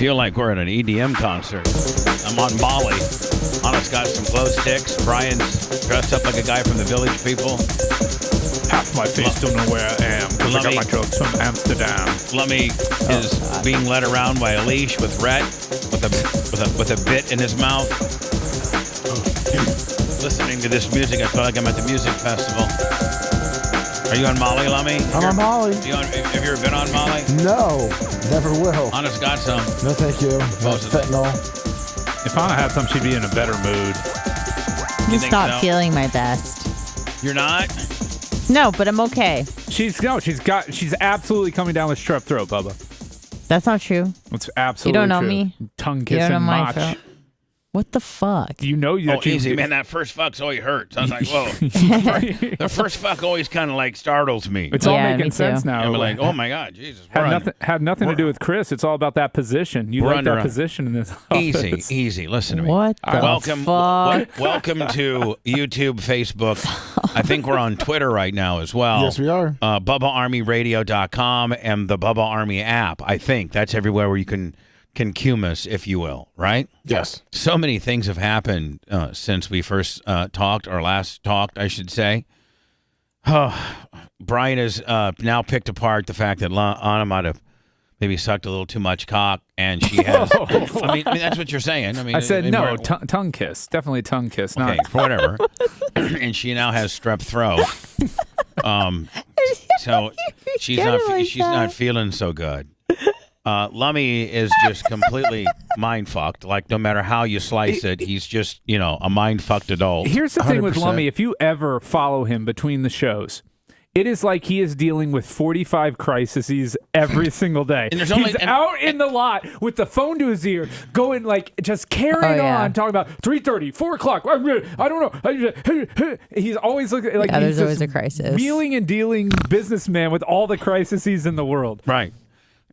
feel like we're at an EDM concert. I'm on Molly. Anna's got some glow sticks. Brian's dressed up like a guy from the Village People. Half my face don't know where I am because I got my drugs from Amsterdam. Lummy is being led around by a leash with Rhett with a bit in his mouth. Listening to this music, I feel like I'm at the music festival. Are you on Molly, Lummy? I'm on Molly. Have you ever been on Molly? No, never will. Anna's got some. No, thank you. Fentanyl. If Anna had some, she'd be in a better mood. I'm just not feeling my best. You're not? No, but I'm okay. She's absolutely coming down with strep throat, Bubba. That's not true. It's absolutely You don't know true. me. Tongue kissing match. What the fuck? You know that easy, man. That first fuck's always hurts. I was like, whoa. The first fuck always kind of like startles me. It's all making sense now. I'm like, oh my God, Jesus. Had nothing to do with Chris. It's all about that position. You like that position in this office. Easy. Listen to me. What the fuck? Welcome to YouTube, Facebook. I think we're on Twitter right now as well. Yes, we are. BubbaArmyRadio.com and the Bubba Army app. I think that's everywhere where you can consume us, if you will, right? Yes. So many things have happened since we first talked, or last talked, I should say. Brian has now picked apart the fact that Anna might have maybe sucked a little too much cock, and she has. I mean, that's what you're saying. I said no, tongue kiss. Definitely tongue kiss. Okay, whatever. And she now has strep throat. So she's not feeling so good. Lummy is just completely mind fucked. Like, no matter how you slice it, he's just, a mind fucked adult. Here's the thing with Lummy. If you ever follow him between the shows, it is like he is dealing with 45 crises every single day. And he's out in the lot with the phone to his ear, going like, just carrying on, talking about 3:30, 4 o'clock. I don't know. He's always looking like he's there's always a crisis. Wheeling and dealing businessman with all the crises in the world. Right.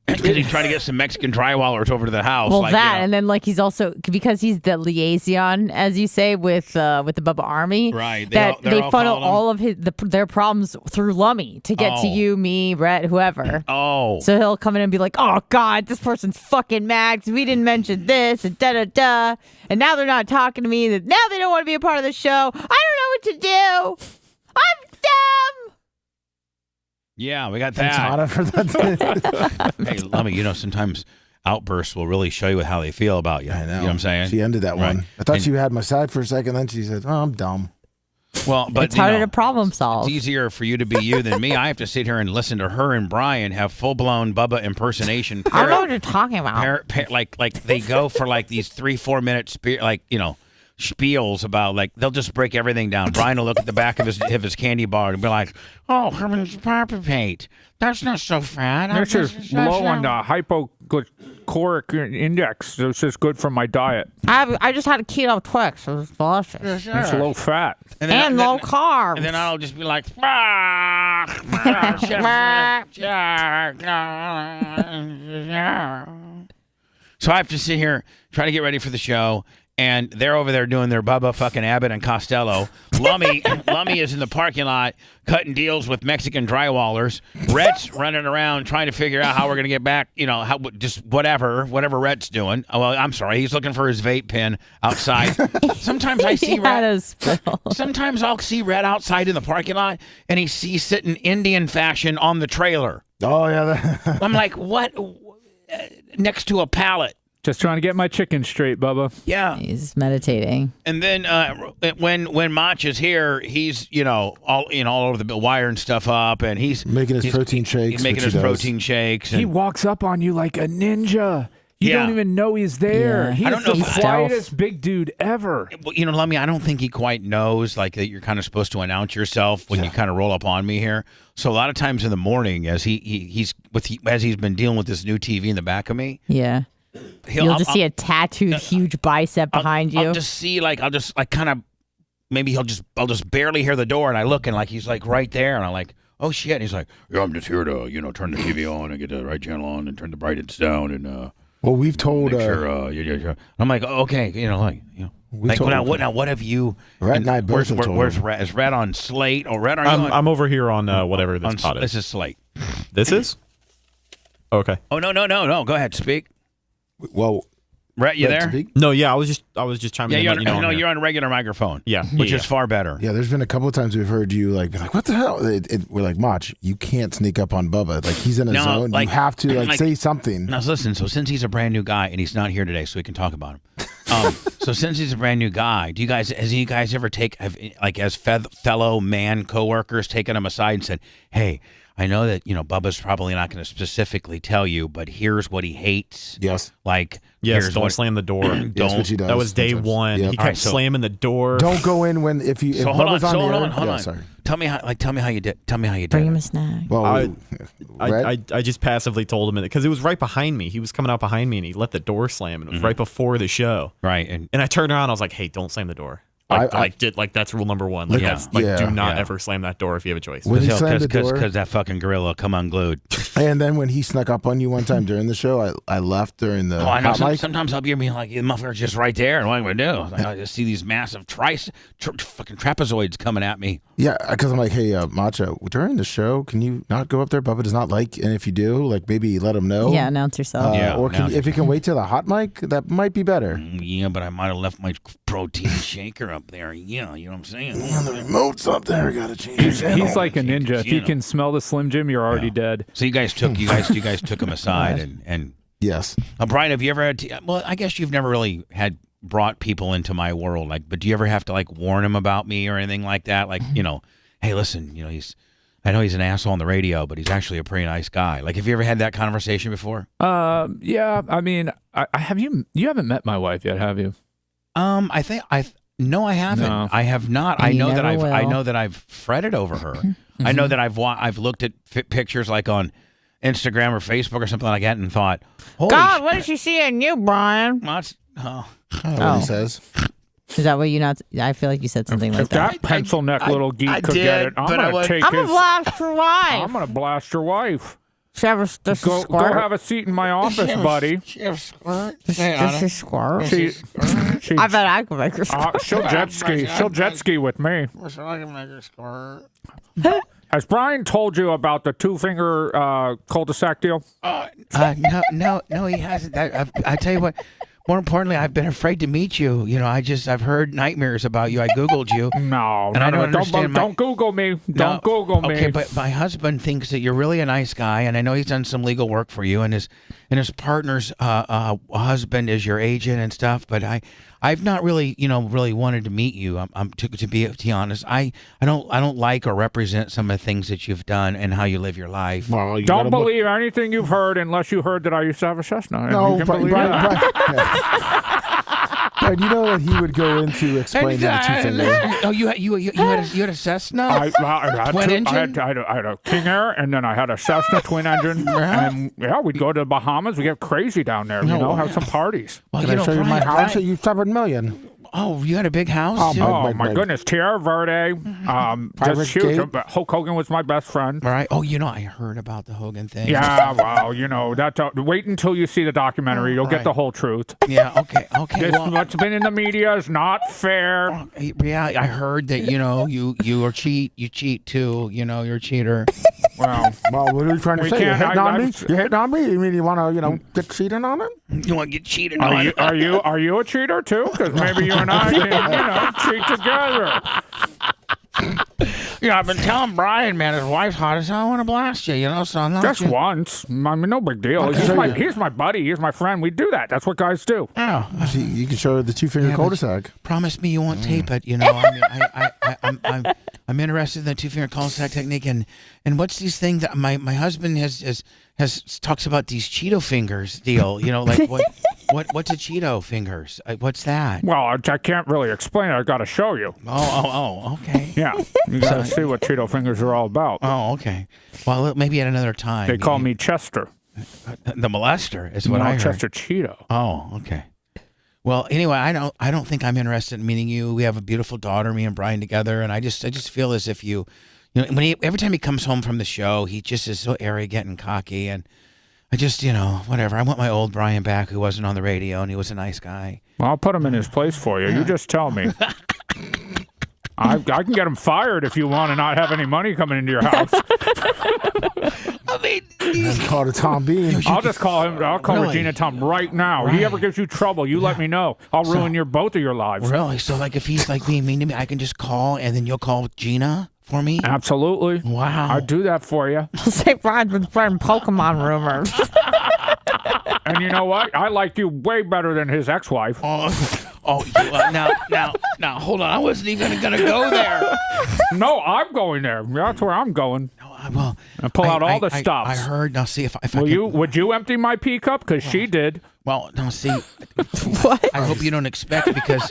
Because he's trying to get some Mexican drywallers over to the house. Well, and then he's also, because he's the liaison, as you say, with the Bubba Army. Right. They funnel all of their problems through Lummy to get to you, me, Brett, whoever. Oh. So he'll come in and be like, "Oh God, this person's fucking mad because we didn't mention this and da da da, and now they're not talking to me. Now they don't want to be a part of the show. I don't know what to do. I'm dumb." Yeah, we got that. Thanks, for that. Hey, Lummy, sometimes outbursts will really show you how they feel about you. I know. You know what I'm saying? She ended that one. I thought she had my side for a second, then she said, "Oh, I'm dumb." Well, but it's harder to problem solve. It's easier for you to be you than me. I have to sit here and listen to her and Brian have full-blown Bubba impersonation. I don't know what you're talking about. Like they go for like these 3-4 minute spiels about, like, they'll just break everything down. Brian will look at the back of his candy bar and be like, "Oh, Herman's participate. That's not so fat. This is low on the hypocaloric index. It's just good for my diet. I just had a keto Twix. It was delicious. It's low fat. And low carbs. And then I'll just be like, So I have to sit here, try to get ready for the show, and they're over there doing their Bubba fucking Abbott and Costello. Lummy is in the parking lot cutting deals with Mexican drywallers. Rhett's running around trying to figure out how we're going to get back, just whatever Rhett's doing. Well, I'm sorry, he's looking for his vape pen outside. Sometimes I see Rhett. Sometimes I'll see Rhett outside in the parking lot, and he's sitting Indian fashion on the trailer. Oh, yeah. I'm like, what? Next to a pallet. Just trying to get my chicken straight, Bubba. Yeah. He's meditating. And then when Mach is here, he's all over the wiring stuff up, and he's making his protein shakes. He's making his protein shakes. He walks up on you like a ninja. You don't even know he's there. Yeah. He's the quietest big dude ever. Well, Lummy, I don't think he quite knows that you're kind of supposed to announce yourself when you kind of roll up on me here. So a lot of times in the morning, as he's been dealing with this new TV in the back of me. Yeah. You'll just see a tattooed huge bicep behind you. I'll just see I'll just barely hear the door, and I look, and he's right there, and I'm like, oh shit. And he's like, yeah, I'm just here to turn the TV on and get the right channel on and turn the brightness down and well, we've told make sure, yeah. I'm like, oh, okay, what have you? Rhett and I both where's Rhett? Is Rhett on Slate or Rhett? I'm over here on whatever this pod is. This is Slate. This is? Okay. Oh no. Go ahead, speak. Well, Rhett, you there? No, yeah, I was just chiming in. You're on a regular microphone. Yeah, which is far better. Yeah, there's been a couple of times we've heard you like be like, "What the hell?" We're like, "Mach, you can't sneak up on Bubba. Like he's in a zone. You have to say something." Now listen. So since he's a brand new guy and he's not here today, so we can talk about him. So since he's a brand new guy, has you guys ever as fellow man coworkers taken him aside and said, "Hey, I know that Bubba's probably not going to specifically tell you, but here's what he hates." Yes. Yes, don't slam the door. That's what he does. That was day one. Yep. He kept slamming the door. Don't go in if Bubba's on the air. Hold on. Sorry. Tell me how you did. Tell me how you did. Bring him a snack. Well, I just passively told him because it was right behind me. He was coming out behind me and he let the door slam and it was right before the show. Right. And I turned around. I was like, "Hey, don't slam the door." That's rule number one. Do not ever slam that door if you have a choice. When he slammed the door, because that fucking gorilla come unglued. And then when he snuck up on you one time during the show, I left during the. I know. Sometimes I'll be like, "The motherfucker's just right there," and what am I gonna do? I just see these massive fucking trapezoids coming at me. Yeah, because I'm like, "Hey, Macho, during the show, can you not go up there? Bubba does not like, and if you do, like maybe let him know." Yeah, announce yourself. If you can wait till the hot mic, that might be better. Yeah, but I might have left my protein shaker up there. Yeah, you know what I'm saying? Yeah, the remote's up there. Gotta change the channel. He's like a ninja. If you can smell the Slim Jim, you're already dead. So you guys took him aside and yes. Brian, have you ever had? Well, I guess you've never really brought people into my world. But do you ever have to warn him about me or anything like that? Hey, listen, I know he's an asshole on the radio, but he's actually a pretty nice guy. Have you ever had that conversation before? Yeah. I mean, you haven't met my wife yet, have you? No, I haven't. No. I have not. I know that I've fretted over her. I know that I've looked at pictures on Instagram or Facebook or something like that and thought, "Holy God, what did she see in you, Brian?" What he says. Is that what you not? I feel like you said something like that. If that pencil neck little geek could get it, I'm gonna blast your wife. I'm gonna blast your wife. Go have a seat in my office, buddy. She have squirt? Does she squirt? I bet I can make her squirt. She'll jet ski. She'll jet ski with me. I can make her squirt. Has Brian told you about the two-finger cul-de-sac deal? No, he hasn't. I tell you what. More importantly, I've been afraid to meet you. I've heard nightmares about you. I Googled you. No, don't Google me. Don't Google me. Okay, but my husband thinks that you're really a nice guy, and I know he's done some legal work for you, and his partner's husband is your agent and stuff. But I've not really, really wanted to meet you. To be honest, I don't like or represent some of the things that you've done and how you live your life. Well, don't believe anything you've heard unless you heard that I used to have a Cessna. No, Brian, you know what he would go into explaining the two fingers. Oh, you had a Cessna? I engine? I had a King Air, and then I had a Cessna twin engine. And we'd go to the Bahamas. We get crazy down there. Have some parties. Well, can I show you my house? You $7 million. Oh, you had a big house? Oh, my goodness. Tierra Verde. Just huge. But Hulk Hogan was my best friend. All right. Oh, I heard about the Hogan thing. Yeah, well, wait until you see the documentary. You'll get the whole truth. Yeah, okay. What's been in the media is not fair. Yeah, I heard that, you cheat too. You're a cheater. Well, what are you trying to say? You're hitting on me? You're hitting on me? You mean you want to, get cheated on him? You want to get cheated on? Are you a cheater too? Because maybe you and I can, cheat together. I've been telling Brian, man, his wife's hot as hell. I want to blast you, so I'm not just once. I mean, no big deal. He's my buddy. He's my friend. We do that. That's what guys do. Oh, you can show her the two-finger cul-de-sac. Promise me you won't tape it. I'm interested in the two-finger cul-de-sac technique, and what's these things that my husband has talks about these Cheeto fingers deal. What's a Cheeto fingers? What's that? Well, I can't really explain it. I got to show you. Oh, okay. Yeah, you got to see what Cheeto fingers are all about. Oh, okay. Well, maybe at another time. They call me Chester. The molester is what I heard. Chester Cheeto. Oh, okay. Well, anyway, I don't think I'm interested in meeting you. We have a beautiful daughter, me and Brian together, and I just feel as if every time he comes home from the show, he just is so arrogant and cocky, and I just, whatever. I want my old Brian back who wasn't on the radio, and he was a nice guy. Well, I'll put him in his place for you. You just tell me. I can get him fired if you want to not have any money coming into your house. I mean, That's called a Tom Bean. I'll just call him. I'll call Really? Regina Tom right now. Right. He ever gives you trouble, you let me know. I'll ruin both of your lives. Really? So, like, if he's like being mean to me, I can just call, and then you'll call Gina for me? Absolutely. Wow. I'd do that for you. I'll say Brian's been spreading Pokemon rumors. And you know what? I like you way better than his ex-wife. Now, hold on. I wasn't even gonna go there. No, I'm going there. That's where I'm going. No, well, I pull out all the stops. I heard. Now, see if I Would you empty my pea cup? Because she did. Well, now see. What? I hope you don't expect, because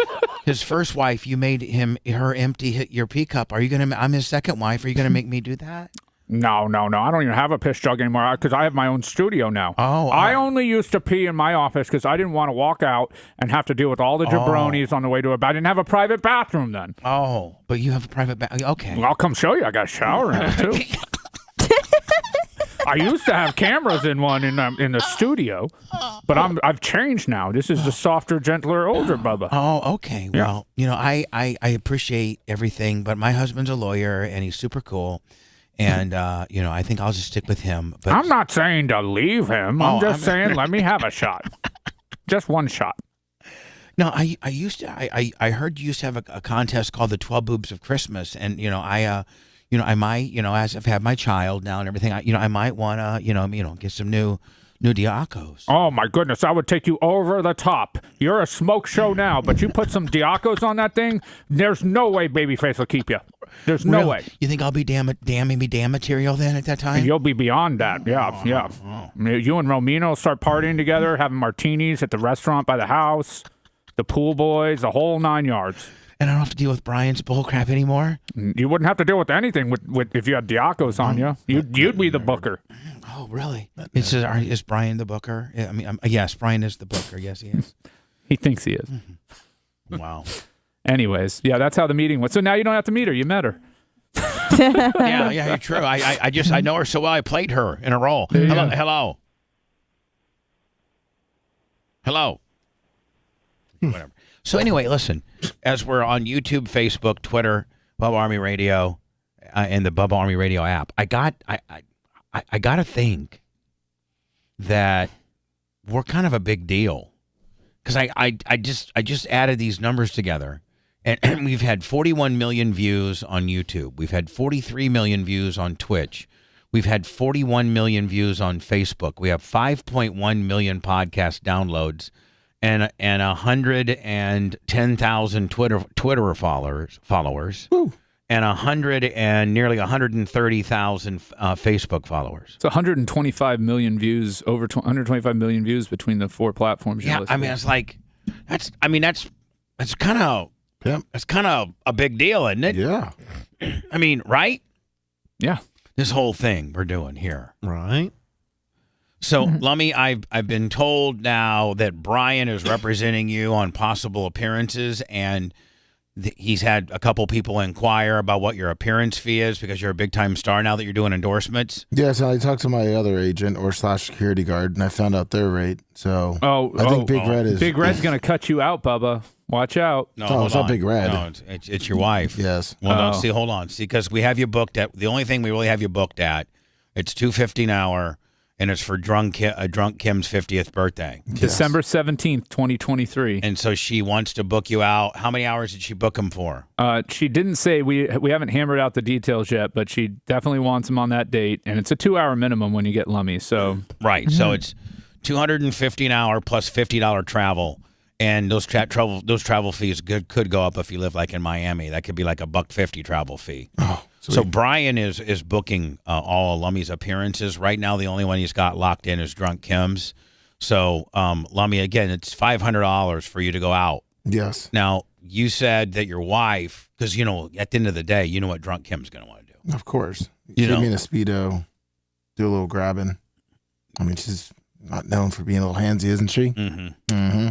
his first wife, you made her empty your pea cup. Are you gonna? I'm his second wife. Are you gonna make me do that? No. I don't even have a piss jug anymore because I have my own studio now. Oh, I only used to pee in my office because I didn't want to walk out and have to deal with all the jabronis on the way to a bed. I didn't have a private bathroom then. Oh, but you have a private bath. Okay. Well, I'll come show you. I got a shower in it too. I used to have cameras in one in the studio, but I've changed now. This is the softer, gentler, older Bubba. Oh, okay. Yeah. Well, I appreciate everything, but my husband's a lawyer and he's super cool. And, I think I'll just stick with him. But I'm not saying to leave him. I'm just saying let me have a shot. Just one shot. No, I heard you used to have a contest called the 12 Boobs of Christmas. And, I might, as I've had my child now and everything, I might want to, get some new Diacos. Oh, my goodness. I would take you over the top. You're a smoke show now, but you put some Diacos on that thing, there's no way Babyface will keep you. There's no way. You think I'll be damn material then at that time? You'll be beyond that. Yeah. You and Romino start partying together, having martinis at the restaurant by the house, the pool boys, the whole 9 yards. And I don't have to deal with Brian's bullcrap anymor? You wouldn't have to deal with anything with if you had Diacos on you. You'd be the booker. Oh, really? Is Brian the booker? I mean, yes, Brian is the booker. Yes, he is. He thinks he is. Wow. Anyways, yeah, that's how the meeting went. So now you don't have to meet her. You met her. Yeah, you're true. I know her so well. I played her in a role. Hello. Whatever. So anyway, listen. As we're on YouTube, Facebook, Twitter, Bubba Army Radio, and the Bubba Army Radio app, I got to think that we're kind of a big deal, because I just added these numbers together. And we've had 41 million views on YouTube. We've had 43 million views on Twitch. We've had 41 million views on Facebook. We have 5.1 million podcast downloads and 110,000 Twitter followers. Woo. And nearly 130,000 Facebook followers. It's 125 million views, over 125 million views between the four platforms. Yeah, I mean, it's like that's kind of. Yep. It's kind of a big deal, isn't it? Yeah. I mean, right? Yeah. This whole thing we're doing here. Right. So, Lummy, I've been told now that Brian is representing you on possible appearances, and he's had a couple people inquire about what your appearance fee is, because you're a big-time star now that you're doing endorsements. Yes, and I talked to my other agent or / security guard, and I found out their rate. So I think Big Red's going to cut you out, Bubba. Watch out. No, it's not Big Red. No, it's your wife. Yes. Well, no, hold on. See, because we have you booked at, the only thing we really have you booked at, it's $250 an hour, and it's for Drunk Kim's 50th birthday. Yes. December 17th, 2023. And so she wants to book you out. How many hours did she book him for? She didn't say. We haven't hammered out the details yet, but she definitely wants him on that date, and it's a 2-hour minimum when you get Lummy. So right. So it's $250 an hour plus $50 travel. And those travel fees could go up if you live like in Miami. That could be like $150 travel fee. Oh, so Brian is booking all of Lummy's appearances right now. The only one he's got locked in is Drunk Kim's. So Lummy, again, it's $500 for you to go out. Yes. Now you said that your wife, because at the end of the day, you know what Drunk Kim's going to want to do. Of course. She'd be in a Speedo, do a little grabbing. I mean, she's not known for being a little handsy, isn't she? Mm-hmm. Mm-hmm.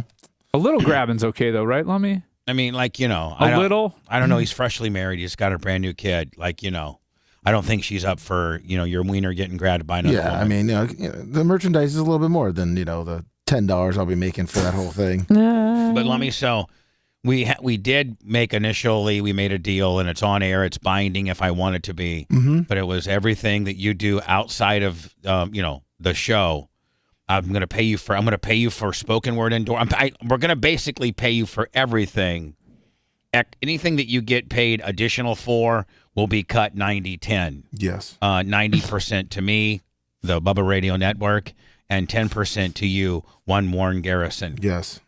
a little grabbing's okay though, right, Lummy? I mean, like, a little. I don't know. He's freshly married. He's got a brand new kid. Like, I don't think she's up for, your wiener getting grabbed by another woman. I mean, the merchandise is a little bit more than, the $10 I'll be making for that whole thing. But Lummy, so We did make initially. We made a deal, and it's on air. It's binding if I want it to be. But it was everything that you do outside of the show. I'm going to pay you for spoken word indoor. We're going to basically pay you for everything. Anything that you get paid additional for will be cut 90-10. Yes. 90% to me, the Bubba Radio Network, and 10% to you, one Warren Garrison. Yes.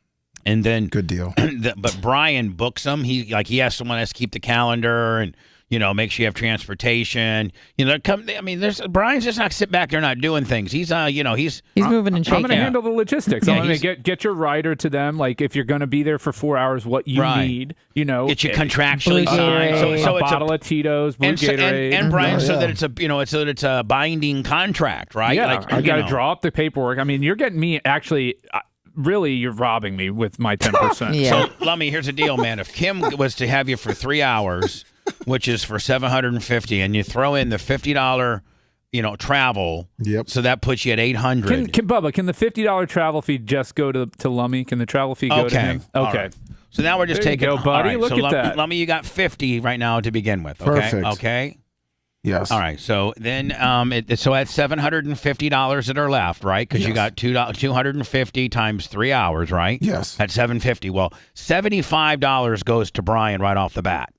And then good deal. But Brian books them. He has someone that has to keep the calendar and make sure you have transportation. Brian's just not sit back there not doing things. He's he's moving and shaking. I'm going to handle the logistics. I'm going to get your rider to them. Like if you're going to be there for 4 hours, what you need, get you contractually signed. So a bottle of Tito's, Blue Gatorade, and Brian, so that it's a binding contract, right? Yeah, I got to draw up the paperwork. I mean, you're getting me actually. Really, you're robbing me with my 10%. Yeah. So, Lummy, here's the deal, man. If Kim was to have you for 3 hours, which is for $750, and you throw in the $50, travel, so that puts you at $800. Bubba, can the $50 travel fee just go to Lummy? Can the travel fee go to him? Okay. Right. So now we're just there taking. You go, buddy. Right, Look at that. Lummy, you got 50 right now to begin with. Okay. Perfect. Okay. Yes. All right. So then, so that's $750 that are left, right? Because you got $250 times 3 hours, right? Yes. That's $750. Well, $75 goes to Brian right off the bat.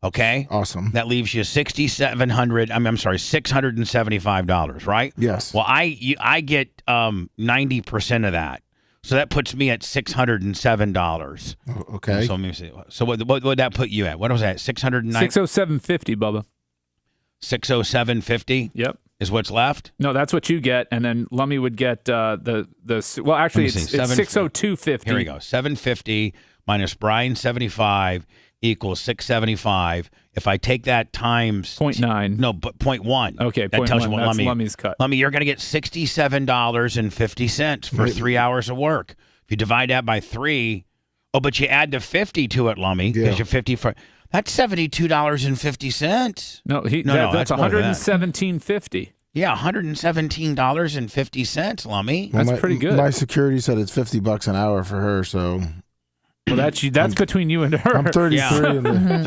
Okay. Awesome. That leaves you $675, right? Yes. Well, I get 90% of that, so that puts me at $607. Okay. So let me see. So what would that put you at? What was that? $607.50, Bubba. $607.50. Yep, is what's left. No, that's what you get, and then Lummy would get the. Well, actually, it's $602.50. Here we go. $750 minus Brian 75 equals $675. If I take that times 0.9. No, but 0.1. Okay, that tells you what that's Lummy's cut. Lummy, you're going to get $67.50 for 3 hours of work. If you divide that by 3, but you add the 50 to it, Lummy, because you're 50 for. That's $72.50. No, that's $117.50. Yeah, $117.50, Lummy. Well, that's pretty good. My security said it's $50 an hour for her, so. Well, that's between you and her. I'm 33. Yeah. So,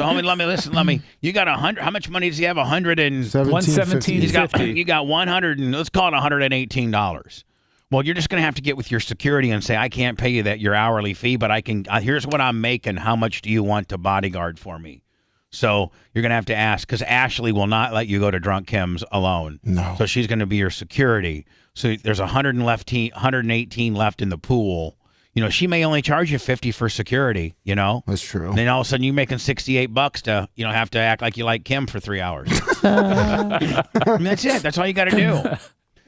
homie, Lummy, you got 100. How much money does he have? $117.50. You got 100, and let's call it $118. Well, you're just going to have to get with your security and say, I can't pay you your hourly fee, but I can. Here's what I'm making. How much do you want to bodyguard for me? So you're going to have to ask, because Ashley will not let you go to Drunk Kim's alone. No. So she's going to be your security. So there's 118 left in the pool. She may only charge you $50 for security. That's true. And then all of a sudden you're making $68 to have to act like you like Kim for 3 hours. And that's it. That's all you got to do.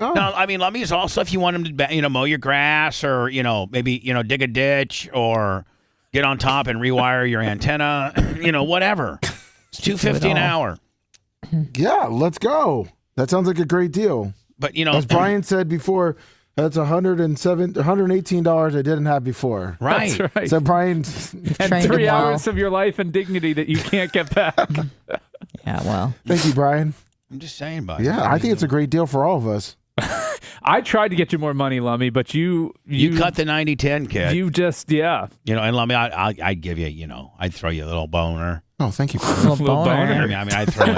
Oh. Now, Lummy is also, if you want him to, mow your grass or, maybe, dig a ditch or get on top and rewire your antenna, whatever. It's $250 an hour. Yeah, let's go. That sounds like a great deal. But, as Brian said before, that's $118 I didn't have before. Right. That's right. So Brian, and 3 hours of your life and dignity that you can't get back. Yeah, well. Thank you, Brian. I'm just saying, buddy. Yeah, I think it's a great deal for all of us. I tried to get you more money, Lummy, but you cut the 90-10, kid. You just, and Lummy, I'd give you, I'd throw you a little boner. Oh, thank you. Little boner. I'd throw in.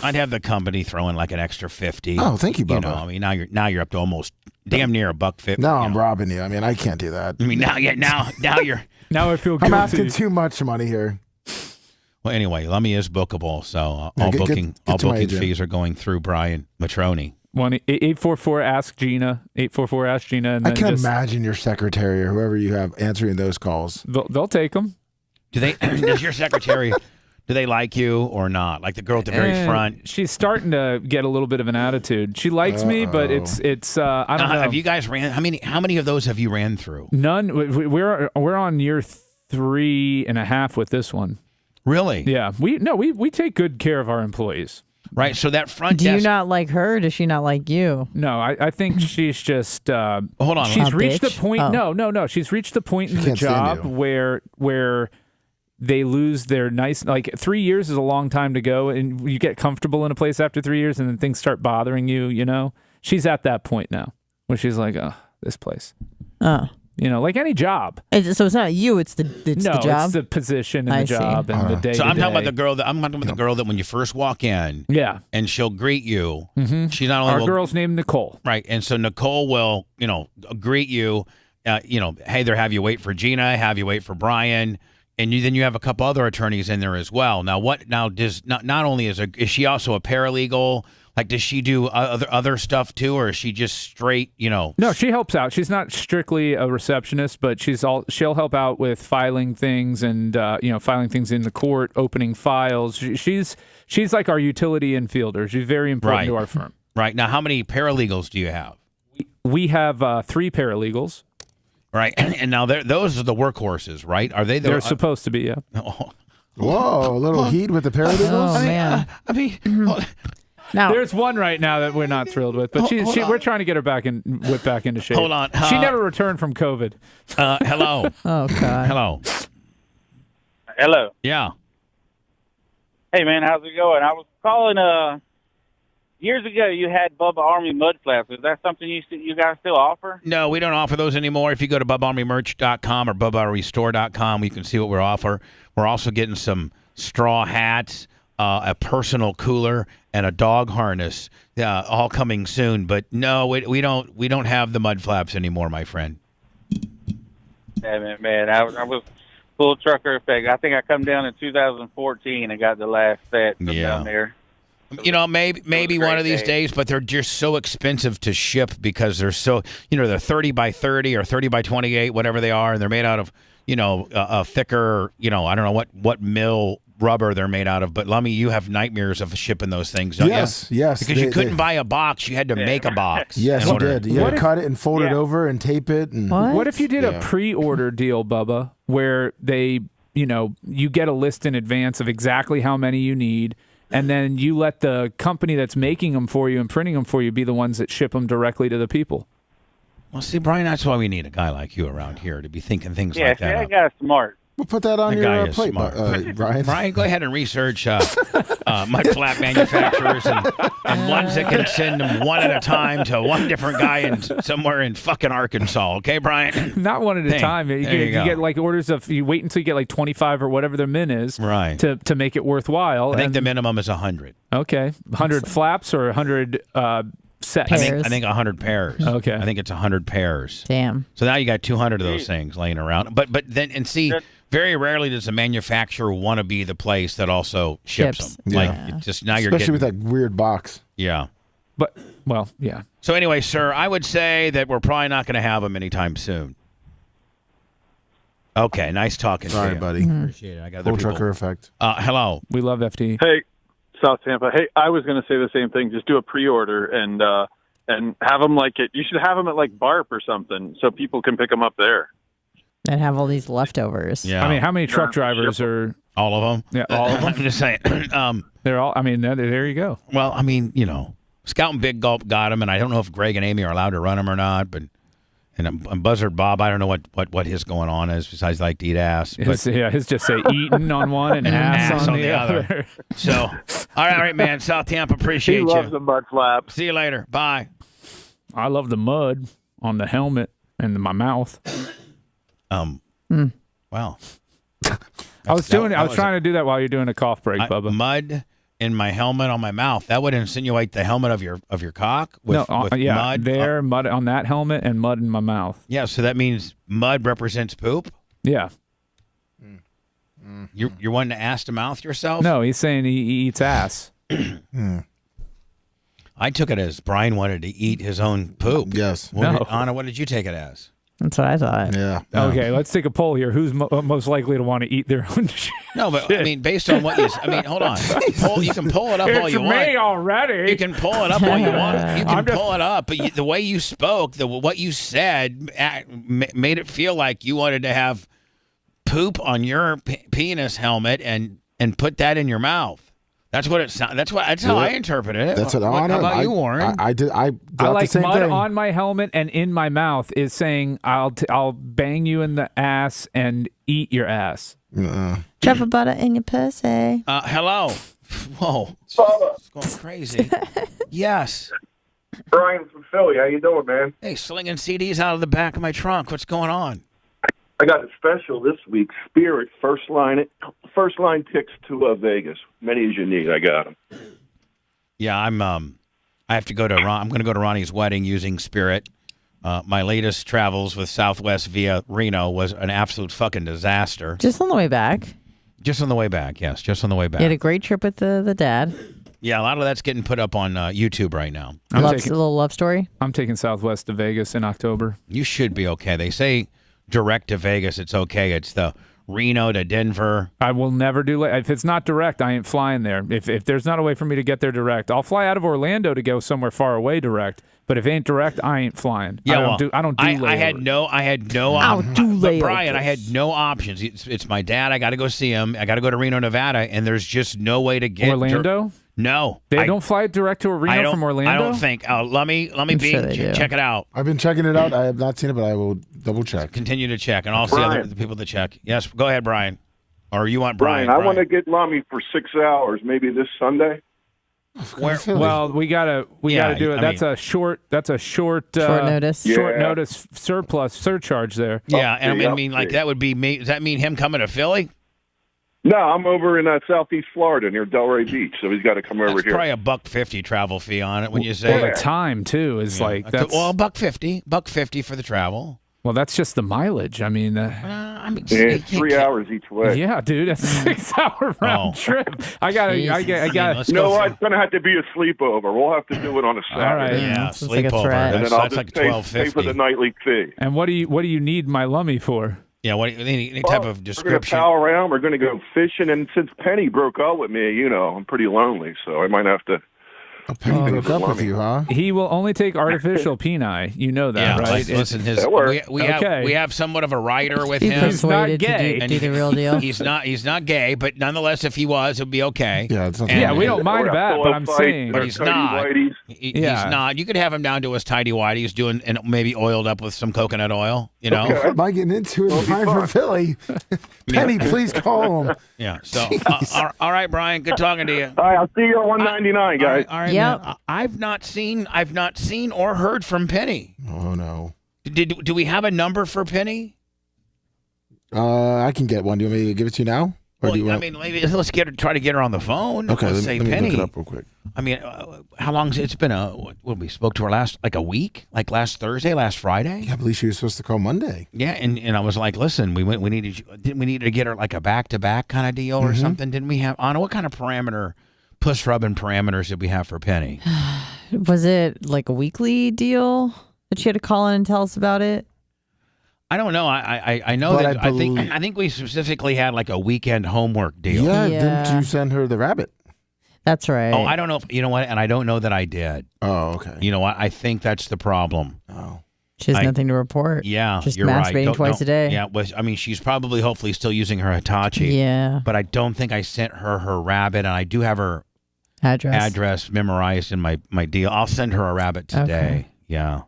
I'd have the company throw in like an extra 50. Oh, thank you, Bubba. Now you're up to almost damn near $1.50. Now I'm robbing you. I can't do that. Now you're. Now I feel guilty. I'm asking too much money here. Well, anyway, Lummy is bookable, so all booking fees are going through Brian Matroni. 844 Gina. 844 Ask Gina. And I can imagine your secretary or whoever you have answering those calls. They'll take them. Does your secretary? Do they like you or not? Like the girl at the very front. She's starting to get a little bit of an attitude. She likes me, but it's I don't know. Have you guys ran? How many of those have you ran through? None. We're on year 3.5 with this one. Really? Yeah. We take good care of our employees. Right. So that front desk. Do you not like her? Or does she not like you? No, I think she's just. Hold on. She's reached the point. Oh. No. She's reached the point in the job where they lose their nice. Like 3 years is a long time to go, and you get comfortable in a place after 3 years, and then things start bothering you. She's at that point now where she's like, oh, this place. Oh. like any job. So it's not you; it's the job. It's the position and the job and the day. So I'm talking about the girl that when you first walk in, and she'll greet you. She's not only our girl's named Nicole, right? And so Nicole will, greet you. Hey there, have you wait for Gina? Have you wait for Brian? And then you have a couple other attorneys in there as well. Now does not only is she also a paralegal? Like, does she do other stuff too, or is she just straight, No, she helps out. She's not strictly a receptionist, but she'll help out with filing things and filing things in the court, opening files. She's like our utility infielder. She's very important to our firm. Right. Now, how many paralegals do you have? We have 3 paralegals. Right. And now those are the workhorses, right? Are they? They're supposed to be, yeah. Oh. Whoa, a little heat with the paralegals? Oh, man. Now, there's one right now that we're not thrilled with, but we're trying to get her back into shape. Hold on. She never returned from COVID. Hello. Oh, God. Hello. Hello. Yeah. Hey, man, how's it going? I was calling, years ago you had Bubba Army mud flaps. Is that something you guys still offer? No, we don't offer those anymore. If you go to BubbaArmyMerch.com or BubbaArmyStore.com, you can see what we're offering. We're also getting some straw hats, a personal cooler, and a dog harness, all coming soon. But no, we don't have the mud flaps anymore, my friend. Damn it, man. I was full trucker effect. I think I come down in 2014 and got the last set down there. Maybe one of these days, but they're just so expensive to ship because they're so, they're 30 by 30 or 30 by 28, whatever they are, and they're made out of, a thicker, I don't know what mill rubber they're made out of. But Lummy, you have nightmares of shipping those things, don't you? Yes. Because you couldn't buy a box, you had to make a box. Yes, you did. You had to cut it and fold it over and tape it. And what if you did a pre-order deal, Bubba, where they, you get a list in advance of exactly how many you need, and then you let the company that's making them for you and printing them for you be the ones that ship them directly to the people? Well, see, Brian, that's why we need a guy like you around here to be thinking things like that. Yeah, that guy's smart. We'll put that on your plate, Brian. Brian, go ahead and research mud flap manufacturers and ones that can send them one at a time to one different guy somewhere in fucking Arkansas. Okay, Brian? Not one at a time. You get like orders of, you wait until you get like 25 or whatever their min is, right, to make it worthwhile. I think the minimum is 100. Okay. 100 flaps or 100 sets? I think 100 pairs. Okay. I think it's 100 pairs. Damn. So now you got 200 of those things laying around. But then, and see, very rarely does a manufacturer want to be the place that also ships them. Like, it's just now you're especially with that weird box. Yeah. But, well, yeah. So anyway, sir, I would say that we're probably not going to have them anytime soon. Okay, nice talking to you. Sorry, buddy. Appreciate it. I got Full trucker effect. Hello. We love FT. Hey, South Tampa. Hey, I was going to say the same thing. Just do a pre-order and have them you should have them at like BARP or something so people can pick them up there. And have all these leftovers. Yeah. I mean, how many truck drivers are... All of them? Yeah, all of them. I'm just saying. They're all... I mean, there you go. Well, I mean, Scout and Big Gulp got them, and I don't know if Greg and Amy are allowed to run them or not, but... And Buzzard Bob, I don't know what his going on is besides like to eat ass. But his just say eating on one and ass on the other. So, all right, man. South Tampa, appreciate you. He loves the mud flaps. See you later. Bye. I love the mud on the helmet and my mouth. Well. I was trying to do that while you're doing a cough break, Bubba. Mud in my helmet on my mouth. That would insinuate the helmet of your cock with mud. Mud on that helmet and mud in my mouth. Yeah, so that means mud represents poop? Yeah. You're wanting to ass to mouth yourself? No, he's saying he eats ass. I took it as Brian wanted to eat his own poop. Yes. Anna, what did you take it as? That's what I thought. Yeah. Okay, let's take a poll here. Who's most likely to want to eat their own shit? No, but I mean, based on what hold on. You can pull it up all you want. It's me already. You can pull it up all you want. You can pull it up, but the way you spoke, what you said, made it feel like you wanted to have poop on your penis helmet and put that in your mouth. That's what it sounds. That's how I interpreted it. That's what How about you, Warren? I did. I like the same mud thing. on my helmet and in my mouth is saying I'll bang you in the ass and eat your ass. Drop a butter in your pussy. Hello. Whoa. It's going crazy. Yes. Brian from Philly. How you doing, man? Hey, slinging CDs out of the back of my trunk. What's going on? I got a special this week. Spirit first line tickets to Vegas. Many as you need. I got them. Yeah, I have to go to I'm going to go to Ronnie's wedding using Spirit. My latest travels with Southwest via Reno was an absolute fucking disaster. Just on the way back. Just on the way back, yes. Just on the way back. You had a great trip with the dad. Yeah, a lot of that's getting put up on YouTube right now. A little love story. I'm taking Southwest to Vegas in October. You should be okay. They say direct to Vegas, it's okay. It's the Reno to Denver. I will never do if it's not direct, I ain't flying there. If there's not a way for me to get there direct, I'll fly out of Orlando to go somewhere far away direct. But if it ain't direct, I ain't flying. Yeah, I don't do layovers. I had no but Brian, I had no options. It's my dad. I got to go see him. I got to go to Reno, Nevada, and there's just no way to get Orlando. No, they don't fly direct to Reno from Orlando. I don't think. Let me check it out. I've been checking it out. I have not seen it, but I will double check. Continue to check, and I'll see the people to check. Yes, go ahead, Brian. Or you want Brian? I want to get Lummy for 6 hours, maybe this Sunday. Well, we gotta do it. That's a short notice. Short notice surcharge there. Yeah, and I mean, like that would be me. Does that mean him coming to Philly? No, I'm over in Southeast Florida near Delray Beach, so he's got to come over here. Probably $150 travel fee on it when you say. Well, the time too is like that's $150 for the travel. Well, that's just the mileage. I mean, it's 3 hours each way. Yeah, dude, that's a 6 hour round trip. I got. You know what? It's going to have to be a sleepover. We'll have to do it on a Saturday. All right, yeah, sleepover. And then I'll that's just like pay for the nightly fee. And what do you need my Lummy for? Yeah, any type of description? We're going to pal around. We're going to go fishing. And since Penny broke up with me, I'm pretty lonely, so I might have to. Penny broke up with you, huh? He will only take artificial peni. You know that, yeah, right? Listen, we have somewhat of a writer with him. He's not gay. To do the real deal. He's not gay, but nonetheless, if he was, it'd be okay. Yeah, we don't mind that, but I'm saying, but he's not. He's not. You could have him down to his tidy whities, doing and maybe oiled up with some coconut oil. What am I getting into it? Time for Philly. Penny, please call him. Yeah. So, all right, Brian. Good talking to you. All right, I'll see you at 199, guys. All right. Yep. I've not seen or heard from Penny. Oh no. Do we have a number for Penny? I can get one. Do you want me to give it to you now? Well, maybe let's try to get her on the phone. Okay, let's let me Penny. look it up real quick. I mean, how long it's been? We spoke to her last a week, like last Thursday, last Friday. Yeah, I believe she was supposed to call Monday. Yeah, and I was like, listen, we needed to get her like a back-to-back kind of deal or something. Didn't we have? Anna, what kind of push rubbing parameters did we have for Penny? Was it like a weekly deal that she had to call in and tell us about it? I don't know. I know that I think we specifically had like a weekend homework deal. Yeah, didn't you send her the rabbit? That's right. Oh, I don't know if you know what, and I don't know that I did. Oh, okay. You know what? I think that's the problem. Oh. She has nothing to report. Yeah, just you're masturbating right. twice a day. Yeah, she's probably hopefully still using her Hitachi. Yeah. But I don't think I sent her rabbit, and I do have her address memorized in my deal. I'll send her a rabbit today. Okay. Yeah.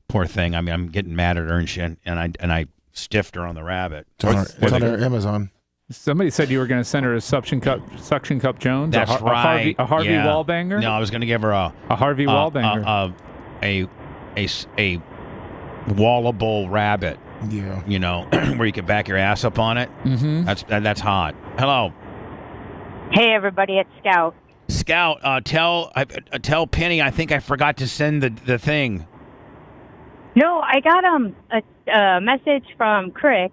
Poor thing. I mean, I'm getting mad at her and I stiffed her on the rabbit. It's on her Amazon. Somebody said you were going to send her a suction cup Jones. That's right. A Harvey Wallbanger. No, I was going to give her a Harvey Wallbanger. A wallable rabbit. Yeah. Where you can back your ass up on it. Mm-hmm. That's hot. Hello. Hey everybody, it's Scout. Scout, tell Penny I think I forgot to send the thing. No, I got a message from Crick,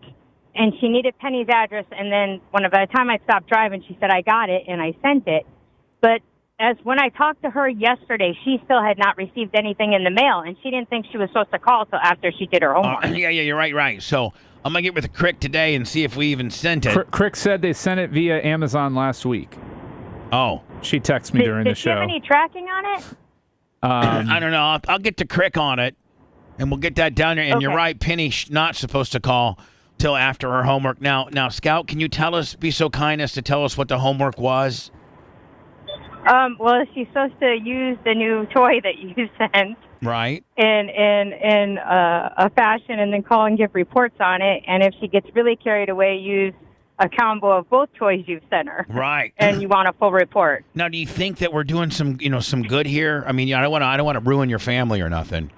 and she needed Penny's address, and then by the time I stopped driving, she said I got it, and I sent it. But when I talked to her yesterday, she still had not received anything in the mail, and she didn't think she was supposed to call till after she did her homework. Yeah, you're right. So I'm going to get with Crick today and see if we even sent it. Crick said they sent it via Amazon last week. Oh. She texted me during the show. Did she have any tracking on it? I don't know. I'll get to Crick on it. And we'll get that down there. And you're right, Penny's not supposed to call till after her homework. Now, Scout, can you be so kind as to tell us what the homework was? Well, she's supposed to use the new toy that you sent. Right. In a fashion, and then call and give reports on it. And if she gets really carried away, use a combo of both toys you've sent her. Right. And you want a full report. Now, do you think that we're doing some good here? I mean, I don't want to ruin your family or nothing.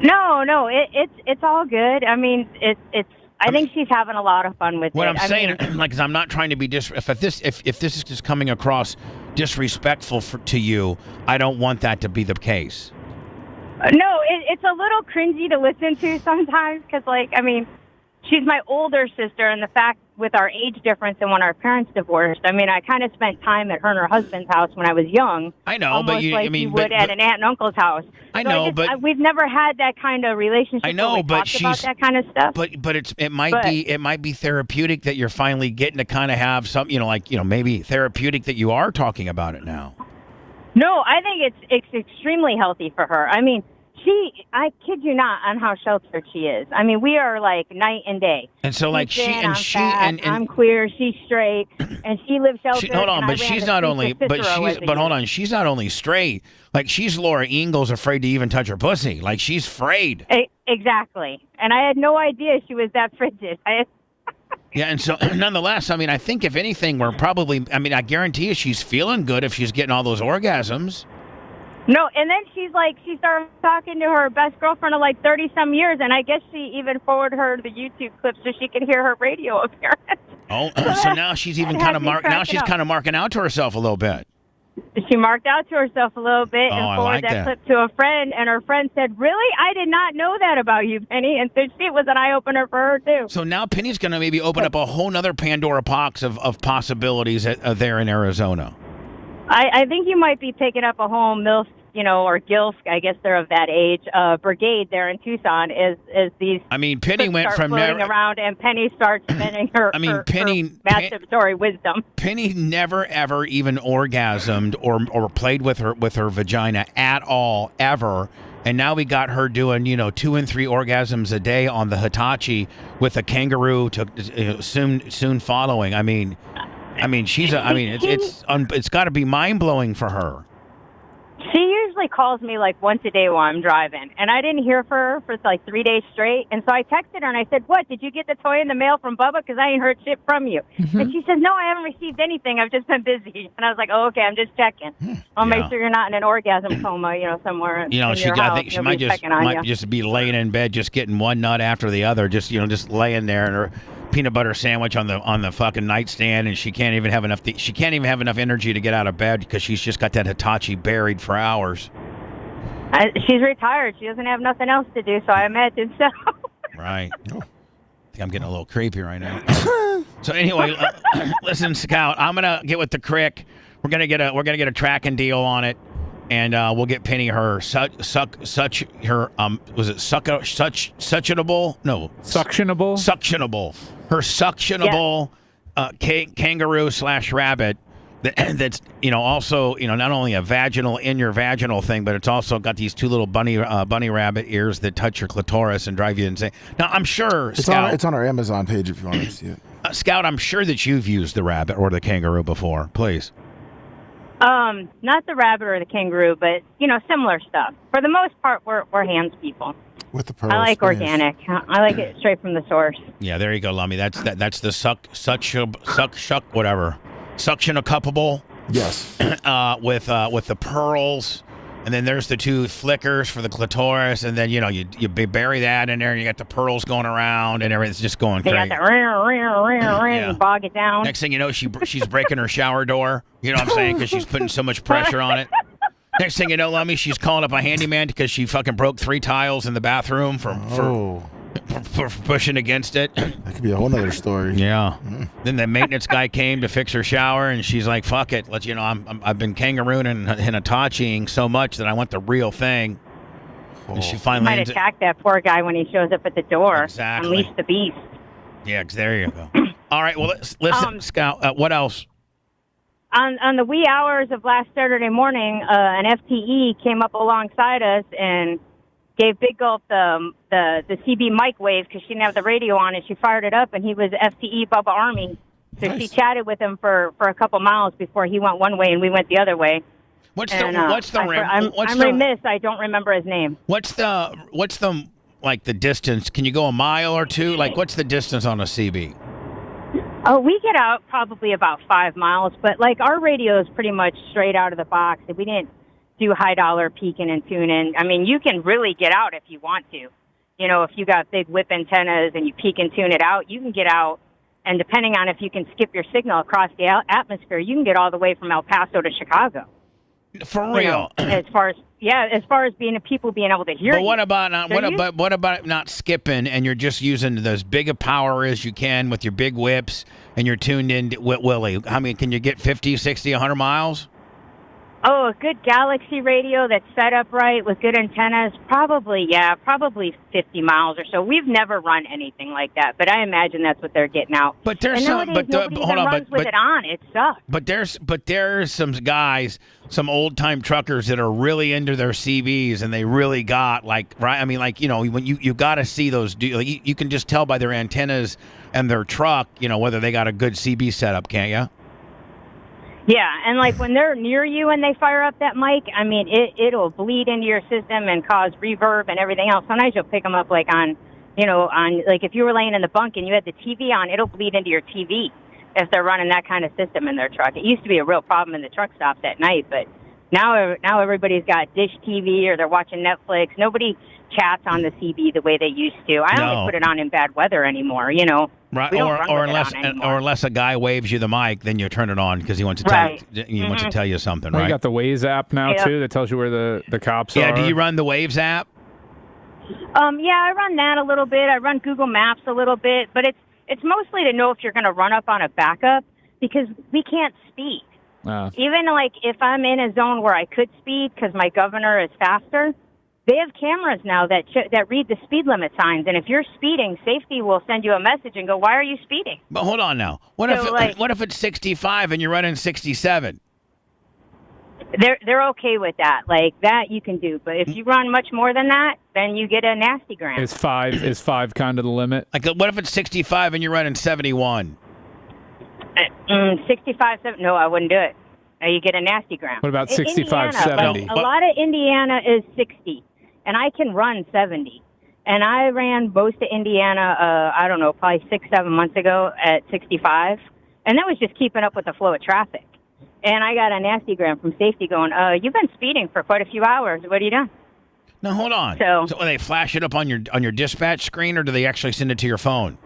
No, it's all good. I mean, it's. I think she's having a lot of fun with what it. I'm saying, is I'm not trying to be if this is just coming across disrespectful to you, I don't want that to be the case. No, it's a little cringy to listen to sometimes because, she's my older sister, and the fact with our age difference and when our parents divorced, I kind of spent time at her and her husband's house when I was young. I know, but you would at an aunt and uncle's house. I know, but we've never had that kind of relationship. I know, where we but talked about that kind of stuff. But it might be therapeutic that you're finally getting to kind of have some, maybe therapeutic that you are talking about it now. No, I think it's extremely healthy for her. I kid you not on how sheltered she is. We are like night and day. And so I'm queer, she's straight, and she lives sheltered. She's not only straight, like she's Laura Ingalls afraid to even touch her pussy. Like she's afraid. Exactly. And I had no idea she was that frigid. Yeah, and so nonetheless, I think if anything, we're probably, I guarantee you she's feeling good if she's getting all those orgasms. No, and then she started talking to her best girlfriend of 30-some years, and I guess she even forwarded her the YouTube clip so she could hear her radio appearance. Oh, so now she's even kind of marking out to herself a little bit. She marked out to herself a little bit and forwarded that clip to a friend, and her friend said, "Really? I did not know that about you, Penny." And so it was an eye-opener for her, too. So now Penny's going to maybe open up a whole nother Pandora box of possibilities there in Arizona. I think you might be picking up a whole MILF, or GILF, I guess they're of that age, brigade there in Tucson as these Penny went from floating around and Penny starts spending her masturbatory wisdom. Penny never ever even orgasmed or played with her vagina at all, ever. And now we got her doing, 2 and 3 orgasms a day on the Hitachi with a kangaroo soon following. It's got to be mind-blowing for her. She usually calls me once a day while I'm driving, and I didn't hear from her for 3 days straight. And so I texted her and I said, "What, did you get the toy in the mail from Bubba? Because I ain't heard shit from you." Mm-hmm. And she says, "No, I haven't received anything. I've just been busy." And I was like, "Oh, okay, I'm just checking. I'll make sure you're not in an orgasm coma, somewhere." I think she might just be laying in bed, just getting one nut after the other, just laying there in her peanut butter sandwich on the fucking nightstand, and she can't even have enough energy to get out of bed because she's just got that Hitachi buried for hours. She's retired. She doesn't have nothing else to do, so I imagine so. Right. I think I'm getting a little creepy right now. So anyway, listen, Scout, I'm gonna get with the Crick. We're gonna get a tracking deal on it, and we'll get Penny her suctionable. Her suctionable kangaroo/rabbit that's also not only a vaginal in your vaginal thing, but it's also got these 2 little bunny rabbit ears that touch your clitoris and drive you insane. Now I'm sure it's on our Amazon page if you want to see it. Scout, I'm sure that you've used the rabbit or the kangaroo before. Please. Not the rabbit or the kangaroo, but similar stuff. For the most part, we're hands people. With the pearls. I like organic. I like it straight from the source. Yeah, there you go, Lummy. That's the suction-a-cuppable. Yes. With the pearls, and then there's the 2 flickers for the clitoris, and then you bury that in there, and you got the pearls going around, and everything's just going crazy. You got the bog it down. Next thing you know, she's breaking her shower door. You know what I'm saying? Because she's putting so much pressure on it. Next thing you know, Lummy, she's calling up a handyman because she fucking broke 3 tiles in the bathroom for pushing against it. That could be a whole nother story. Yeah. Then the maintenance guy came to fix her shower, and she's like, "Fuck it, I've been kangarooing and Hitachiing so much that I want the real thing." And she finally might attack that poor guy when he shows up at the door. Exactly. Unleash the beast. Yeah, there you go. All right. Well, listen, Scout. What else? On the wee hours of last Saturday morning, an FTE came up alongside us and gave Big Gulp the CB mic wave because she didn't have the radio on, and she fired it up, and he was FTE Bubba Army. So Nice. She chatted with him for a couple miles before he went one way and we went the other way. I'm remiss. I don't remember his name. What's the the distance? Can you go a mile or 2? What's the distance on a CB? Oh, we get out probably about 5 miles, but like our radio is pretty much straight out of the box. We didn't do high dollar peaking and tuning. I mean, you can really get out if you want to. You know, if you got big whip antennas and you peak and tune it out, you can get out. And depending on if you can skip your signal across the atmosphere, you can get all the way from El Paso to Chicago. For real. You know, as far as people being able to hear. But what about not skipping and you're just using as big a power as you can with your big whips and you're tuned in to Willie? I mean, can you get 50, 60, 100 miles? Oh, a good Galaxy radio that's set up right with good antennas, probably 50 miles or so. We've never run anything like that, but I imagine that's what they're getting out. But there's nobody runs with it on. It sucks. But there's some guys, some old time truckers that are really into their CBs and they really got like, right? I mean, like, you know, when you got to see those, like, you can just tell by their antennas and their truck, you know, whether they got a good CB setup, can't you? Yeah, and like when they're near you and they fire up that mic, I mean, it'll bleed into your system and cause reverb and everything else. Sometimes you'll pick them up like on like if you were laying in the bunk and you had the TV on, it'll bleed into your TV if they're running that kind of system in their truck. It used to be a real problem in the truck stops at night, but now everybody's got dish TV or they're watching Netflix. Nobody chats on the CB the way they used to. I only put it on in bad weather anymore, you know. Right, or unless a guy waves you the mic, then you turn it on because he wants to tell wants to tell you something, right? You got the Waze app now too that tells you where the cops are. Yeah, do you run the Waves app? Yeah, I run that a little bit. I run Google Maps a little bit, but it's mostly to know if you're going to run up on a backup because we can't speed. Even like if I'm in a zone where I could speed because my governor is faster. They have cameras now that read the speed limit signs, and if you're speeding, safety will send you a message and go, "Why are you speeding?" But hold on now. What if it's 65 and you're running 67? They're okay with that. Like that you can do, but if you run much more than that, then you get a nasty gram. Is five kind of the limit? Like what if it's 65 and you're running 71? 65, 70. No, I wouldn't do it. You get a nasty gram. What about 65, Indiana, 70? A lot of Indiana is 60. And I can run 70. And I ran most of Indiana, I don't know, probably 6-7 months ago at 65. And that was just keeping up with the flow of traffic. And I got a nasty gram from safety going, you've been speeding for quite a few hours. What are you doing? Now, hold on. So do they flash it up on your dispatch screen, or do they actually send it to your phone?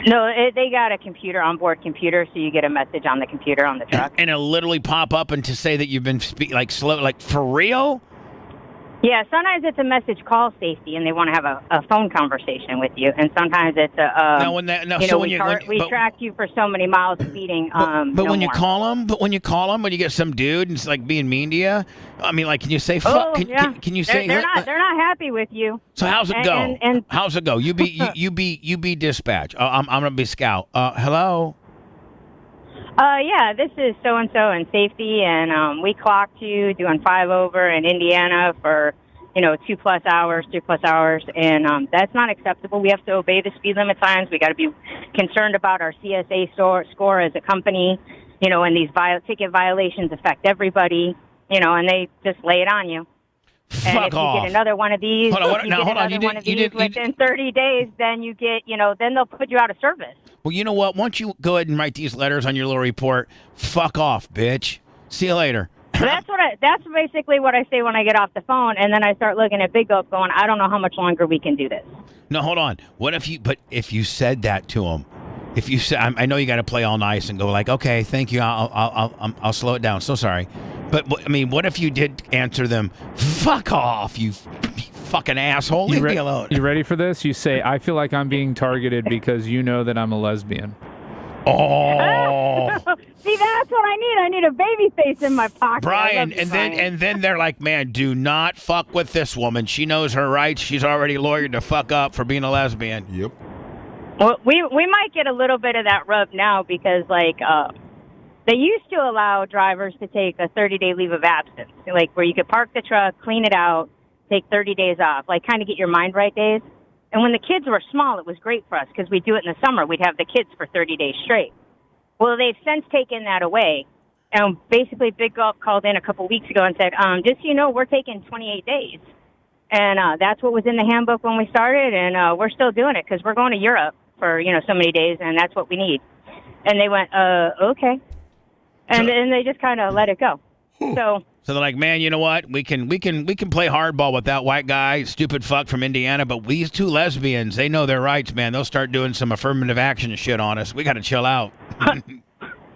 No, they got a onboard computer, so you get a message on the computer on the truck. And it'll literally pop up and to say that you've been for real? Yeah, sometimes it's a message call safety, and they want to have a phone conversation with you. And sometimes it's we tracked you for so many miles speeding. When you call them, when you get some dude and it's like being mean to you, I mean, like, can you say fuck? Can you say they're not happy with you? So how's it go? How's it go? You be dispatch. I'm gonna be scout. Hello. Yeah, this is so-and-so in safety, and we clocked you doing 5 over in Indiana for, 2+ hours, 3+ hours, and that's not acceptable. We have to obey the speed limit signs. We got to be concerned about our CSA score as a company, and these ticket violations affect everybody, and they just lay it on you. And Fuck if you off. get another one of these, within 30 days, then you get, then they'll put you out of service. Well, you know what? Once you go ahead and write these letters on your little report, fuck off, bitch. See you later. That's basically what I say when I get off the phone, and then I start looking at Big Gulp going, I don't know how much longer we can do this. No, hold on. If you said that to him, if you said, I know you got to play all nice and go like, okay, thank you, I'll slow it down. So sorry. But I mean, what if you did answer them, fuck off, you fucking asshole, leave me alone. You ready for this? You say, I feel like I'm being targeted because you know that I'm a lesbian. Oh. See, that's what I need. I need a baby face in my pocket. Brian, and then they're like, man, do not fuck with this woman. She knows her rights. She's already lawyered to fuck up for being a lesbian. Yep. Well, we might get a little bit of that rub now because, they used to allow drivers to take a 30-day leave of absence, like where you could park the truck, clean it out, take 30 days off, like kind of get your mind right days. And when the kids were small, it was great for us because we'd do it in the summer. We'd have the kids for 30 days straight. Well, they've since taken that away. And basically, Big Gulp called in a couple weeks ago and said, just so you know, we're taking 28 days. And that's what was in the handbook when we started, and we're still doing it because we're going to Europe for, so many days, and that's what we need. And they went, okay. And then they just kind of let it go. So they're like, man, you know what? We can play hardball with that white guy, stupid fuck from Indiana, but these two lesbians, they know their rights, man. They'll start doing some affirmative action shit on us. We got to chill out.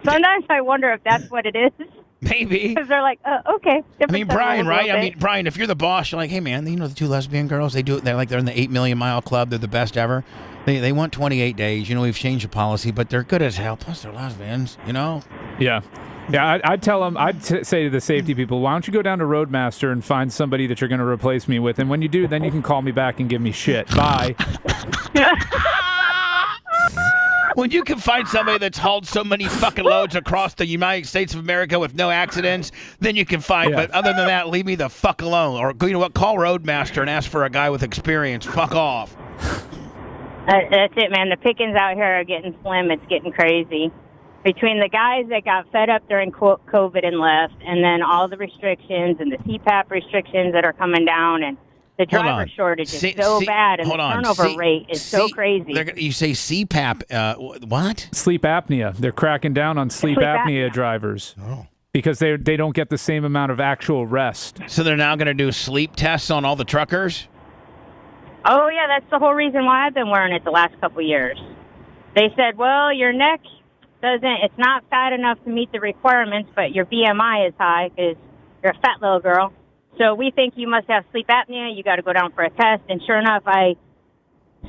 Sometimes I wonder if that's what it is. Maybe. Because they're like, okay. I mean, Brian, right? I mean, Brian, if you're the boss, you're like, hey, man, you know the two lesbian girls? They do it. They're in the 8 Million Mile Club. They're the best ever. They want 28 days. You know, we've changed the policy, but they're good as hell. Plus, they're lesbians, you know? Yeah. Yeah, I'd tell them, say to the safety people, why don't you go down to Roadmaster and find somebody that you're going to replace me with? And when you do, then you can call me back and give me shit. Bye. When you can find somebody that's hauled so many fucking loads across the United States of America with no accidents, then you can find. Yeah. But other than that, leave me the fuck alone. Or, you know what, call Roadmaster and ask for a guy with experience. Fuck off. That's it, man. The pickings out here are getting slim. It's getting crazy. Between the guys that got fed up during COVID and left, and then all the restrictions and the CPAP restrictions that are coming down, and the driver shortage is so bad, and the turnover rate is so crazy. You say CPAP, what? Sleep apnea. They're cracking down on sleep apnea drivers. Oh. Because they don't get the same amount of actual rest. So they're now going to do sleep tests on all the truckers? Oh, yeah, that's the whole reason why I've been wearing it the last couple of years. They said, well, your neck it's not fat enough to meet the requirements, but your BMI is high because you're a fat little girl. So we think you must have sleep apnea. You got to go down for a test. And sure enough, I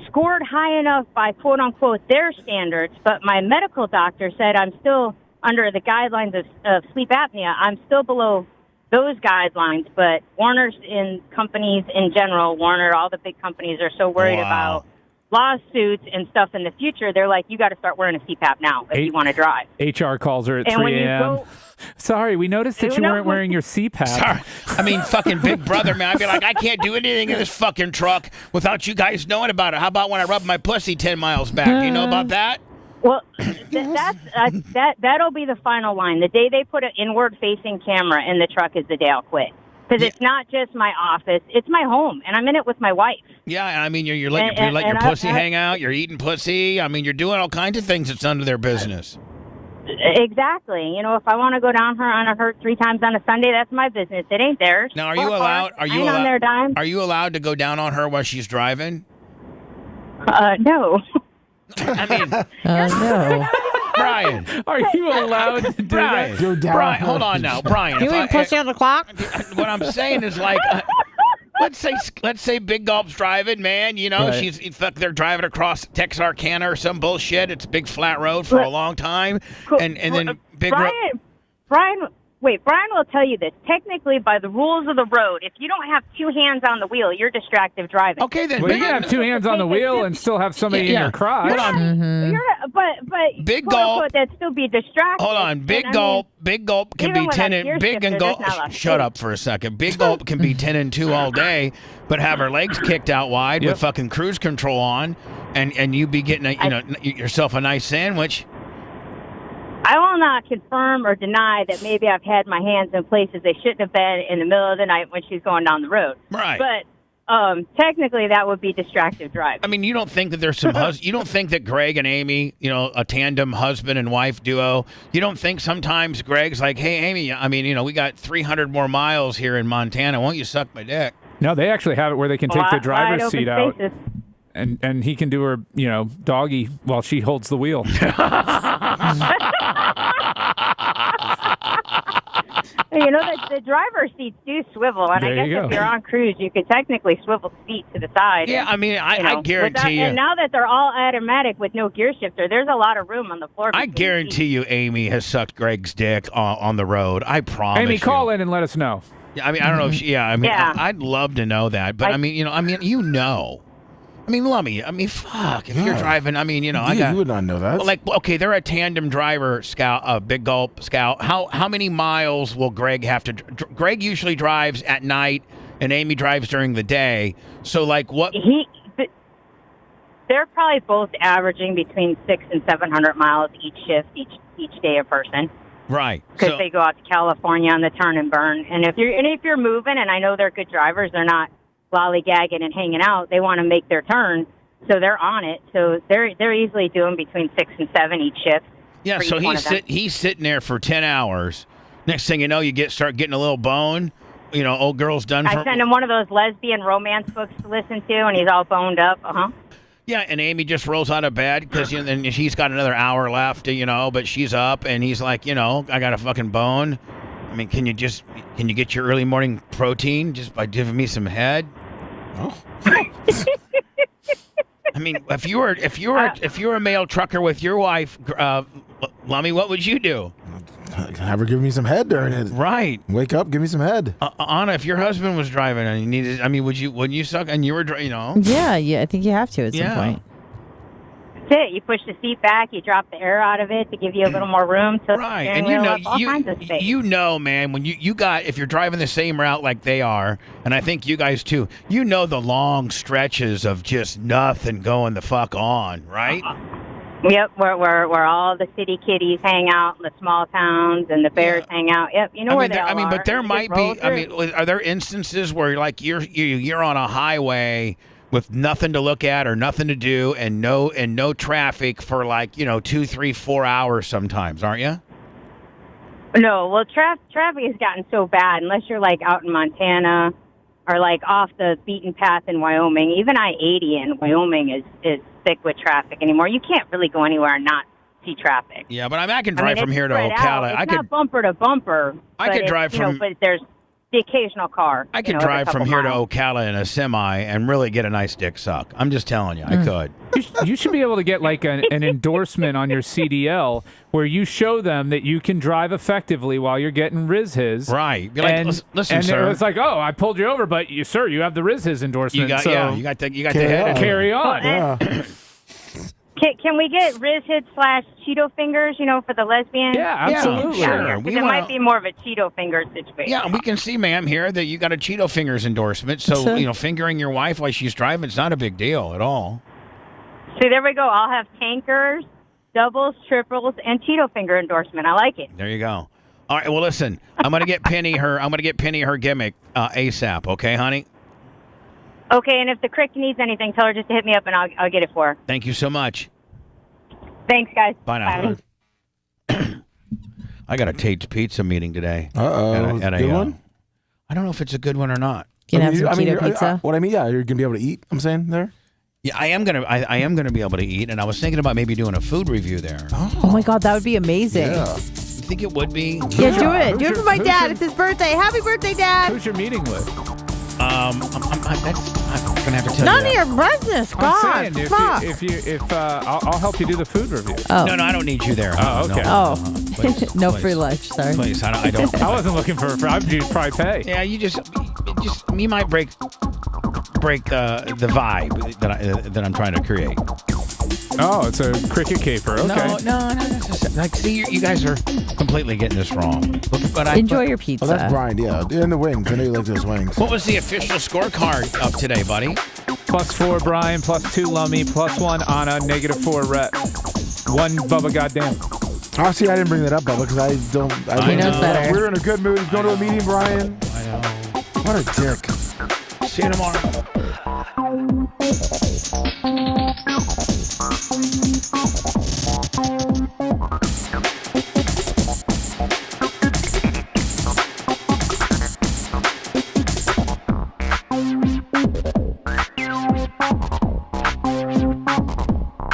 scored high enough by quote unquote their standards, but my medical doctor said I'm still under the guidelines of sleep apnea. I'm still below those guidelines, but Warner's in companies in general, Warner, all the big companies are so worried about lawsuits and stuff in the future. They're like, you got to start wearing a CPAP now if you want to drive. HR calls her at 3 a.m. Sorry, we noticed that you weren't wearing your CPAP. Sorry. I mean, fucking Big Brother, man. I'd be like, I can't do anything in this fucking truck without you guys knowing about it. How about when I rub my pussy 10 miles back? Do you know about that? Well, that'll be the final line. The day they put an inward-facing camera in the truck is the day I'll quit. Because it's not just my office; it's my home, and I'm in it with my wife. Yeah, I mean, you're letting your pussy hang out. You're eating pussy. I mean, you're doing all kinds of things that's under their business. Exactly. You know, if I want to go down her on her 3 times on a Sunday, that's my business. It ain't theirs. Now, are you allowed? On their dime. Are you allowed to go down on her while she's driving? No. I mean, no. Brian, are you allowed to do that? Brian, hold on now, Brian. You mean pussy on the clock? What I'm saying is like, let's say Big Gulp's driving, man. You know, they're driving across Texarkana or some bullshit. It's a big flat road for a long time, and then Brian will tell you this. Technically, by the rules of the road, if you don't have 2 hands on the wheel, you're distractive driving. Okay, then. Well, you can have 2 hands on the wheel and still have somebody in your crotch. Hold on. But Big Gulp, that'd still be distracting. Hold on. Big Gulp can be 10 and Big and Gulp. Shut up for a second. Big Gulp can be 10 and 2 all day, but have her legs kicked out wide with fucking cruise control on, and you be getting yourself a nice sandwich. I will not confirm or deny that maybe I've had my hands in places they shouldn't have been in the middle of the night when she's going down the road. Right. But technically, that would be distractive driving. I mean, you don't think that there's some you don't think that Greg and Amy, you know, a tandem husband and wife duo, you don't think sometimes Greg's like, hey, Amy, I mean, you know, we got 300 more miles here in Montana. Won't you suck my dick? No, they actually have it where they can take the driver's seat out. And he can do her, you know, doggy while she holds the wheel. You know, the driver's seats do swivel, and I guess if you're on cruise, you could technically swivel the seat to the side. Yeah, I mean, I guarantee you. And now that they're all automatic with no gear shifter, there's a lot of room on the floor. I guarantee you Amy has sucked Greg's dick on the road. I promise Amy, call in and let us know. Yeah, I mean, I don't know if she, I'd love to know that, but I mean, you know. I mean, Lummy, fuck, if you're driving, I mean, you know, you would not know that. Well, like, okay, they're a tandem driver, Scout, Big Gulp, Scout. How many miles will Greg have to? Greg usually drives at night, and Amy drives during the day. So, like, what? They're probably both averaging between 600 and 700 miles each shift, each day a person. Right. Because they go out to California on the turn and burn, and if you're moving, and I know they're good drivers, they're not lollygagging and hanging out. They want to make their turn, so they're on it. So they're easily doing between 6 and 7 each shift. Yeah, for so each one of them. he's sitting there for 10 hours. Next thing you know, you start getting a little bone. You know, old girl's done for... I send him one of those lesbian romance books to listen to, and he's all boned up. Yeah, and Amy just rolls out of bed because then she's got another hour left, but she's up, and he's like, I got a fucking bone. I mean, can you get your early morning protein just by giving me some head? Oh. I mean, if you were a male trucker with your wife, Lummy, what would you do? Have her give me some head during it. Right. Wake up, give me some head. Anna, if your husband was driving and he needed, wouldn't you suck and you were, Yeah, I think you have to at some point. That's it. You push the seat back, you drop the air out of it to give you a little more room. To right, and man, when if you're driving the same route like they are, and I think you guys too, the long stretches of just nothing going the fuck on, right? Yep, where all the city kitties hang out in the small towns and the bears hang out. Yep, where they all are. But there might be. Are there instances where you're on a highway with nothing to look at or nothing to do and no traffic for 2, 3, 4 hours sometimes, aren't you? No, well, traffic has gotten so bad unless you're out in Montana or off the beaten path in Wyoming. Even I-80 in Wyoming is thick with traffic anymore. You can't really go anywhere and not see traffic. Yeah, but I can drive from here to Ocala. It's not bumper to bumper. I could drive from. But there's the occasional car. I could drive from here to Ocala in a semi and really get a nice dick suck. I'm just telling you, I could. You should be able to get an endorsement on your CDL where you show them that you can drive effectively while you're getting RIS-His. Right. Be like, listen, sir. And it's like, oh, I pulled you over, but sir, you have the RIS-His endorsement. You got the head. Carry on. Yeah. Can we get Riz-Hid / Cheeto Fingers, for the lesbian? Yeah, absolutely. Sure. It might be more of a Cheeto Finger situation. Yeah, we can see, ma'am, here that you got a Cheeto Fingers endorsement. So, fingering your wife while she's driving, it's not a big deal at all. See, there we go. I'll have tankers, doubles, triples, and Cheeto Finger endorsement. I like it. There you go. All right. Well, listen, I'm gonna get Penny her gimmick ASAP. Okay, honey. Okay, and if the crick needs anything, tell her just to hit me up and I'll get it for her. Thank you so much. Thanks, guys. Bye now. Bye. I got a Tate's Pizza meeting today. Uh-oh. Good one? I don't know if it's a good one or not. Can have some Cheeto pizza? What I mean, yeah, you're going to be able to eat, I'm saying, there? Yeah, I am gonna be able to eat, and I was thinking about maybe doing a food review there. Oh my God, that would be amazing. Yeah. You think it would be? Yeah, do it. Do it for my dad. It's his birthday. Happy birthday, Dad. Who's your meeting with? I'm gonna have to tell None you. of your business. God, I'm saying, I'll help you do the food review. Oh. No, I don't need you there. Oh, okay. Please, no please. Free lunch. Sorry. Please, I don't. I wasn't looking for. I'd probably pay. Yeah, you might break the vibe that I'm trying to create. Oh, it's a cricket caper. Okay. No. See, you guys are completely getting this wrong. Enjoy your pizza. Oh, that's Brian, yeah. And the wings. I know you like those wings. What was the official scorecard of today, buddy? +4 Brian, +2 Lummy, +1 Anna, -4 Rhett. 1 Bubba goddamn. Oh, see, I didn't bring that up, Bubba, because I don't. He knows better. We're in a good mood. He's going to a meeting, Brian. I know. What a dick. See you tomorrow.